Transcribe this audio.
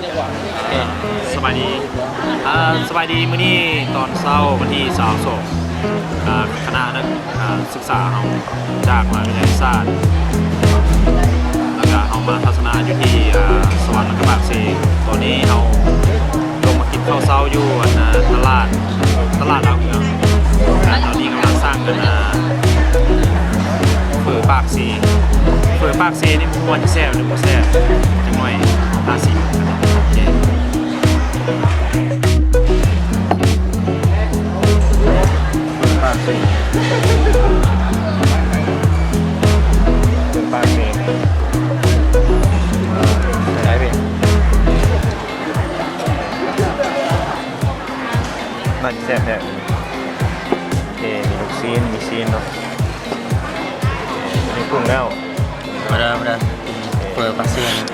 สบายดีสบายดีมื้อนี้ตอนเช้าวันที่22คณะนักศึกษาเราจากมหาวิทยาลัยศาสตร์แล้วก็เรามาทัศนาอยู่ที่สวรรค์กระบากซีตอนนี้เราลงมากินข้าวเช้าอยู่ตลาดดาวเรืองตอนนี้กำลังสร้างกันเฟือปากซีนี่มันควรจะแซ่บหรือไม่แซ่บจังหน่อย50โอเคปากซีใช่พี่น่าจะแซ่บแท้โอเคมีลูกซีนเนาะมีกุ้งแล้วมาเด้อเปิดปากเซียน